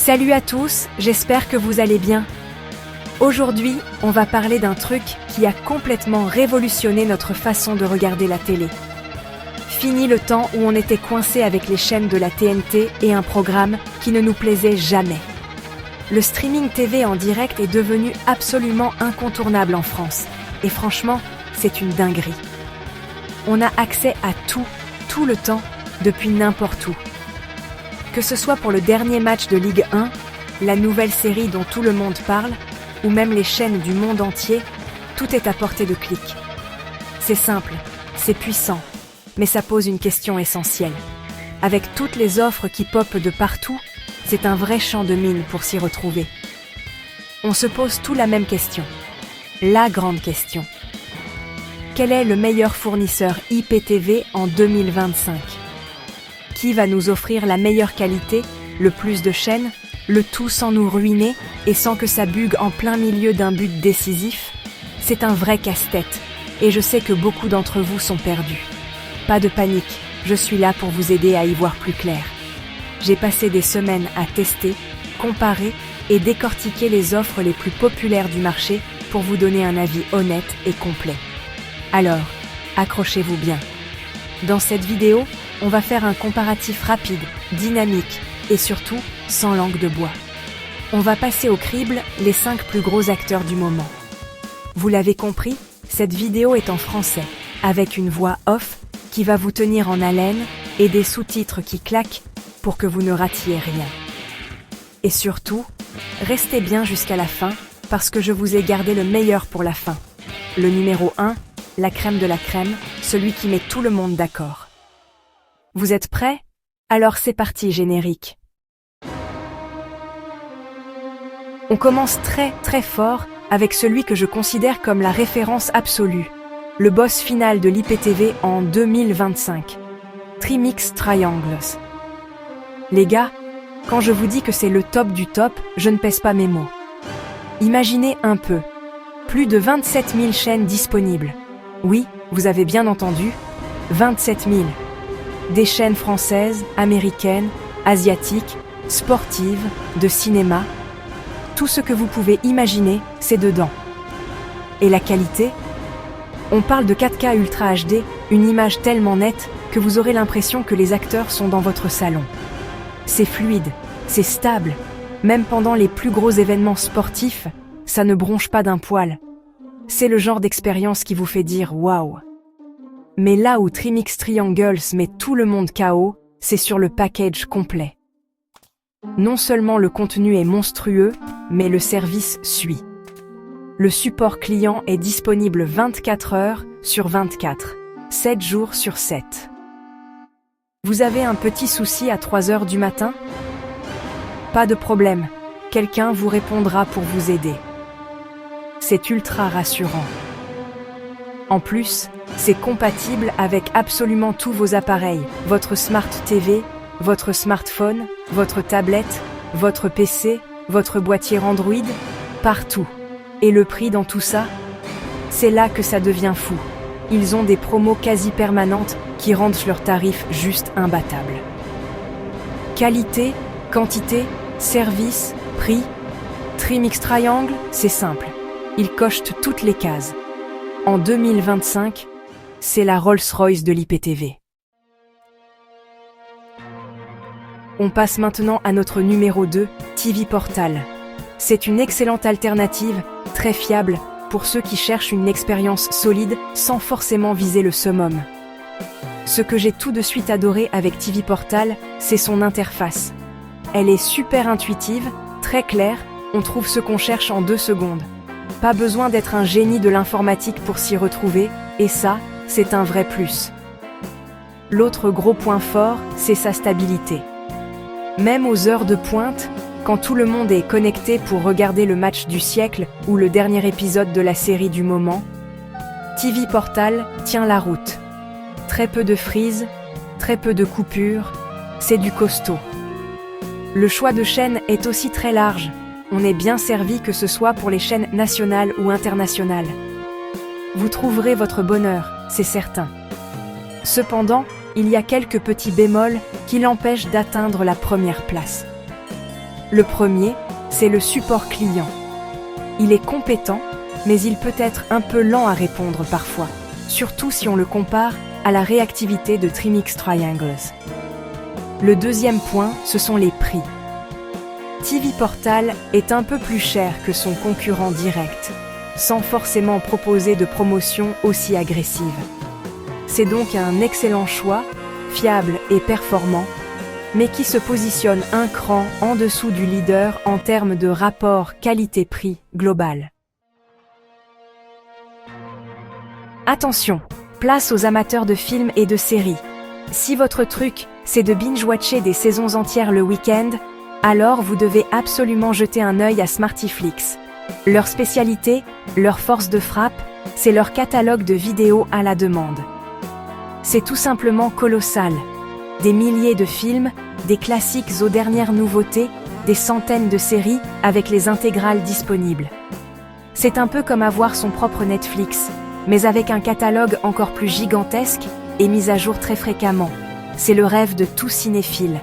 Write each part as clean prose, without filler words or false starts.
Salut à tous, j'espère que vous allez bien. Aujourd'hui, on va parler d'un truc qui a complètement révolutionné notre façon de regarder la télé. Fini le temps où on était coincé avec les chaînes de la TNT et un programme qui ne nous plaisait jamais. Le streaming TV en direct est devenu absolument incontournable en France. Et franchement, c'est une dinguerie. On a accès à tout le temps, depuis n'importe où. Que ce soit pour le dernier match de Ligue 1, la nouvelle série dont tout le monde parle, ou même les chaînes du monde entier, tout est à portée de clic. C'est simple, c'est puissant, mais ça pose une question essentielle. Avec toutes les offres qui popent de partout, c'est un vrai champ de mine pour s'y retrouver. On se pose tous la même question. La grande question. Quel est le meilleur fournisseur IPTV en 2025 ? Qui va nous offrir la meilleure qualité, le plus de chaînes, le tout sans nous ruiner et sans que ça bugue en plein milieu d'un but décisif ? C'est un vrai casse-tête, et je sais que beaucoup d'entre vous sont perdus. Pas de panique, je suis là pour vous aider à y voir plus clair. J'ai passé des semaines à tester, comparer et décortiquer les offres les plus populaires du marché pour vous donner un avis honnête et complet. Alors, accrochez-vous bien. Dans cette vidéo, on va faire un comparatif rapide, dynamique et surtout sans langue de bois. On va passer au crible les 5 plus gros acteurs du moment. Vous l'avez compris, cette vidéo est en français, avec une voix off qui va vous tenir en haleine et des sous-titres qui claquent pour que vous ne ratiez rien. Et surtout, restez bien jusqu'à la fin parce que je vous ai gardé le meilleur pour la fin. Le numéro 1, la crème de la crème, celui qui met tout le monde d'accord. Vous êtes prêts ? Alors c'est parti, générique. On commence très fort avec celui que je considère comme la référence absolue, le boss final de l'IPTV en 2025, Trimix Triangles. Les gars, quand je vous dis que c'est le top du top, je ne pèse pas mes mots. Imaginez un peu, plus de 27 000 chaînes disponibles. Oui, vous avez bien entendu, 27 000. Des chaînes françaises, américaines, asiatiques, sportives, de cinéma. Tout ce que vous pouvez imaginer, c'est dedans. Et la qualité ? On parle de 4K Ultra HD, une image tellement nette que vous aurez l'impression que les acteurs sont dans votre salon. C'est fluide, c'est stable. Même pendant les plus gros événements sportifs, ça ne bronche pas d'un poil. C'est le genre d'expérience qui vous fait dire « waouh ». Mais là où Trimix Triangles met tout le monde KO, c'est sur le package complet. Non seulement le contenu est monstrueux, mais le service suit. Le support client est disponible 24 heures sur 24, 7 jours sur 7. Vous avez un petit souci à 3 heures du matin ? Pas de problème, quelqu'un vous répondra pour vous aider. C'est ultra rassurant. En plus, c'est compatible avec absolument tous vos appareils, votre Smart TV, votre smartphone, votre tablette, votre PC, votre boîtier Android, partout. Et le prix dans tout ça ? C'est là que ça devient fou. Ils ont des promos quasi permanentes qui rendent leurs tarifs juste imbattables. Qualité, quantité, service, prix. Trimix Triangle, c'est simple. Ils cochent toutes les cases. En 2025, c'est la Rolls-Royce de l'IPTV. On passe maintenant à notre numéro 2, TV Portal. C'est une excellente alternative, très fiable, pour ceux qui cherchent une expérience solide sans forcément viser le summum. Ce que j'ai tout de suite adoré avec TV Portal, c'est son interface. Elle est super intuitive, très claire, on trouve ce qu'on cherche en 2 secondes. Pas besoin d'être un génie de l'informatique pour s'y retrouver, et ça, c'est un vrai plus. L'autre gros point fort, c'est sa stabilité. Même aux heures de pointe, quand tout le monde est connecté pour regarder le match du siècle ou le dernier épisode de la série du moment, TV Portal tient la route. Très peu de freeze, très peu de coupures, c'est du costaud. Le choix de chaînes est aussi très large. On est bien servi que ce soit pour les chaînes nationales ou internationales. Vous trouverez votre bonheur, c'est certain. Cependant, il y a quelques petits bémols qui l'empêchent d'atteindre la première place. Le premier, c'est le support client. Il est compétent, mais il peut être un peu lent à répondre parfois, surtout si on le compare à la réactivité de Trimix Triangles. Le deuxième point, ce sont les prix. TV Portal est un peu plus cher que son concurrent direct, sans forcément proposer de promotion aussi agressive. C'est donc un excellent choix, fiable et performant, mais qui se positionne un cran en dessous du leader en termes de rapport qualité-prix global. Attention, place aux amateurs de films et de séries. Si votre truc, c'est de binge-watcher des saisons entières le week-end, alors vous devez absolument jeter un œil à Smartiflix. Leur spécialité, leur force de frappe, c'est leur catalogue de vidéos à la demande. C'est tout simplement colossal. Des milliers de films, des classiques aux dernières nouveautés, des centaines de séries avec les intégrales disponibles. C'est un peu comme avoir son propre Netflix, mais avec un catalogue encore plus gigantesque et mis à jour très fréquemment. C'est le rêve de tout cinéphile.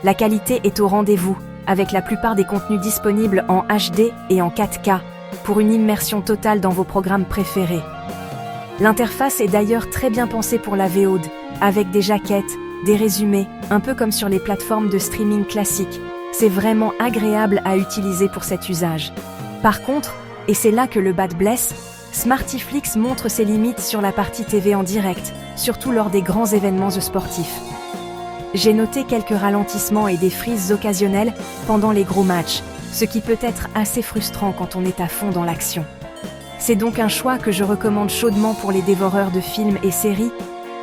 La qualité est au rendez-vous, avec la plupart des contenus disponibles en HD et en 4K, pour une immersion totale dans vos programmes préférés. L'interface est d'ailleurs très bien pensée pour la VOD, avec des jaquettes, des résumés, un peu comme sur les plateformes de streaming classiques. C'est vraiment agréable à utiliser pour cet usage. Par contre, et c'est là que le bad blesse, Smartiflix montre ses limites sur la partie TV en direct, surtout lors des grands événements sportifs. J'ai noté quelques ralentissements et des frises occasionnelles pendant les gros matchs, ce qui peut être assez frustrant quand on est à fond dans l'action. C'est donc un choix que je recommande chaudement pour les dévoreurs de films et séries,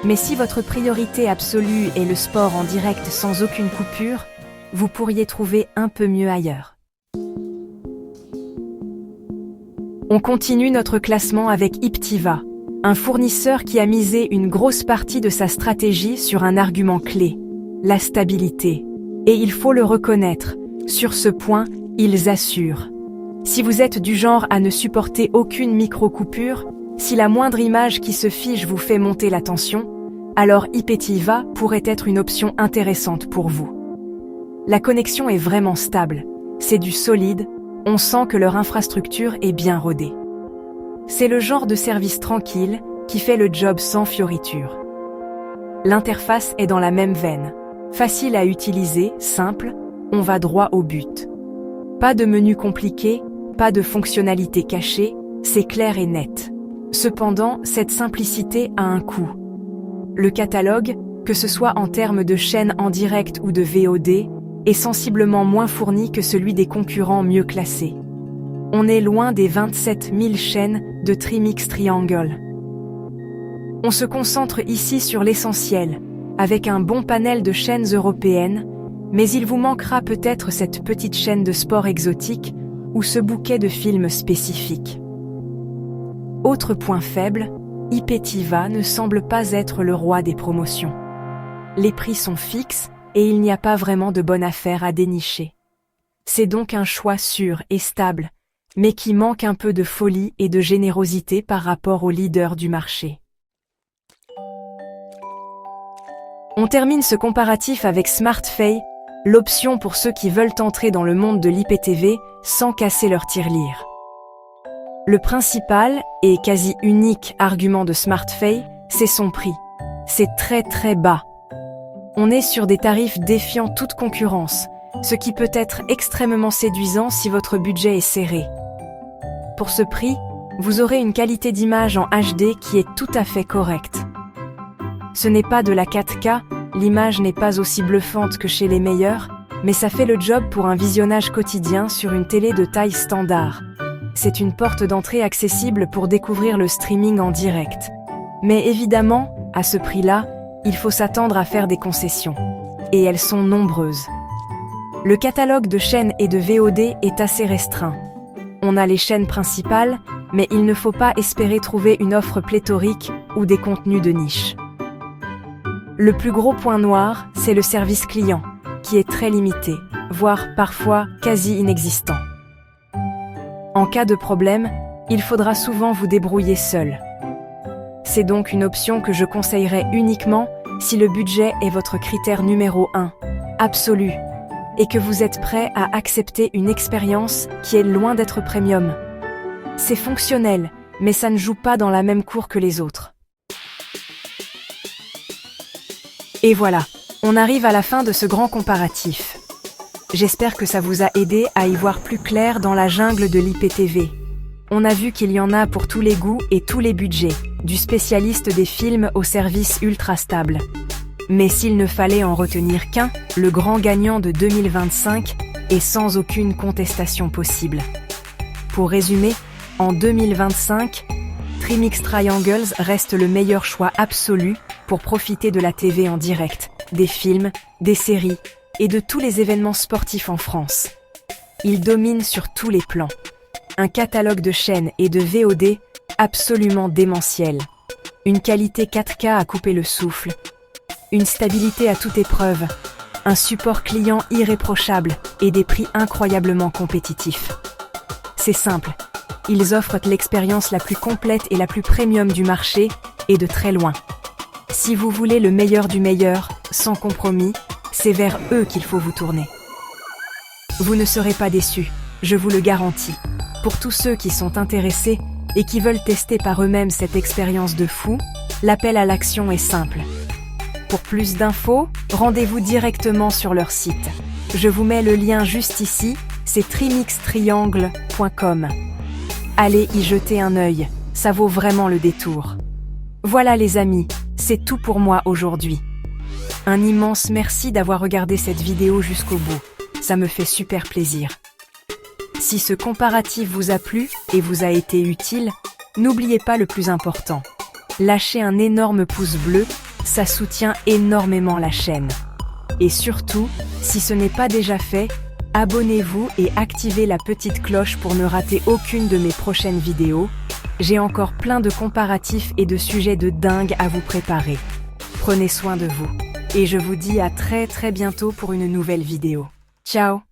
mais si votre priorité absolue est le sport en direct sans aucune coupure, vous pourriez trouver un peu mieux ailleurs. On continue notre classement avec Iptiva, un fournisseur qui a misé une grosse partie de sa stratégie sur un argument clé, la stabilité. Et il faut le reconnaître, sur ce point, ils assurent. Si vous êtes du genre à ne supporter aucune micro-coupure, si la moindre image qui se fige vous fait monter la tension, alors Iptiva pourrait être une option intéressante pour vous. La connexion est vraiment stable, c'est du solide, on sent que leur infrastructure est bien rodée. C'est le genre de service tranquille qui fait le job sans fioritures. L'interface est dans la même veine. Facile à utiliser, simple, on va droit au but. Pas de menu compliqué, pas de fonctionnalités cachées, c'est clair et net. Cependant, cette simplicité a un coût. Le catalogue, que ce soit en termes de chaînes en direct ou de VOD, est sensiblement moins fourni que celui des concurrents mieux classés. On est loin des 27 000 chaînes de Trimix Triangle. On se concentre ici sur l'essentiel, avec un bon panel de chaînes européennes, mais il vous manquera peut-être cette petite chaîne de sport exotique ou ce bouquet de films spécifiques. Autre point faible, Iptiva ne semble pas être le roi des promotions. Les prix sont fixes et il n'y a pas vraiment de bonne affaire à dénicher. C'est donc un choix sûr et stable, mais qui manque un peu de folie et de générosité par rapport aux leaders du marché. On termine ce comparatif avec SmartFay, l'option pour ceux qui veulent entrer dans le monde de l'IPTV sans casser leur tirelire. Le principal et quasi unique argument de SmartFay, c'est son prix. C'est très bas. On est sur des tarifs défiant toute concurrence, ce qui peut être extrêmement séduisant si votre budget est serré. Pour ce prix, vous aurez une qualité d'image en HD qui est tout à fait correcte. Ce n'est pas de la 4K, l'image n'est pas aussi bluffante que chez les meilleurs, mais ça fait le job pour un visionnage quotidien sur une télé de taille standard. C'est une porte d'entrée accessible pour découvrir le streaming en direct. Mais évidemment, à ce prix-là, il faut s'attendre à faire des concessions. Et elles sont nombreuses. Le catalogue de chaînes et de VOD est assez restreint. On a les chaînes principales, mais il ne faut pas espérer trouver une offre pléthorique ou des contenus de niche. Le plus gros point noir, c'est le service client, qui est très limité, voire parfois quasi inexistant. En cas de problème, il faudra souvent vous débrouiller seul. C'est donc une option que je conseillerais uniquement si le budget est votre critère numéro 1, absolu. et que vous êtes prêt à accepter une expérience qui est loin d'être premium. C'est fonctionnel, mais ça ne joue pas dans la même cour que les autres. Et voilà, on arrive à la fin de ce grand comparatif. J'espère que ça vous a aidé à y voir plus clair dans la jungle de l'IPTV. On a vu qu'il y en a pour tous les goûts et tous les budgets, du spécialiste des films au service ultra stable. Mais s'il ne fallait en retenir qu'un, le grand gagnant de 2025 est sans aucune contestation possible. Pour résumer, en 2025, Trimix Triangles reste le meilleur choix absolu pour profiter de la TV en direct, des films, des séries et de tous les événements sportifs en France. Il domine sur tous les plans. Un catalogue de chaînes et de VOD absolument démentiel. Une qualité 4K à couper le souffle. Une stabilité à toute épreuve. Un support client irréprochable et des prix incroyablement compétitifs. C'est simple. Ils offrent l'expérience la plus complète et la plus premium du marché, et de très loin. Si vous voulez le meilleur du meilleur, sans compromis, c'est vers eux qu'il faut vous tourner. Vous ne serez pas déçus, je vous le garantis. Pour tous ceux qui sont intéressés et qui veulent tester par eux-mêmes cette expérience de fou, l'appel à l'action est simple. Pour plus d'infos, rendez-vous directement sur leur site. Je vous mets le lien juste ici, c'est trimixtriangle.com. Allez y jeter un œil, ça vaut vraiment le détour. Voilà les amis, c'est tout pour moi aujourd'hui. Un immense merci d'avoir regardé cette vidéo jusqu'au bout, ça me fait super plaisir. Si ce comparatif vous a plu et vous a été utile, n'oubliez pas le plus important. Lâchez un énorme pouce bleu, ça soutient énormément la chaîne. Et surtout, si ce n'est pas déjà fait, abonnez-vous et activez la petite cloche pour ne rater aucune de mes prochaines vidéos. J'ai encore plein de comparatifs et de sujets de dingue à vous préparer. Prenez soin de vous. Et je vous dis à très bientôt pour une nouvelle vidéo. Ciao!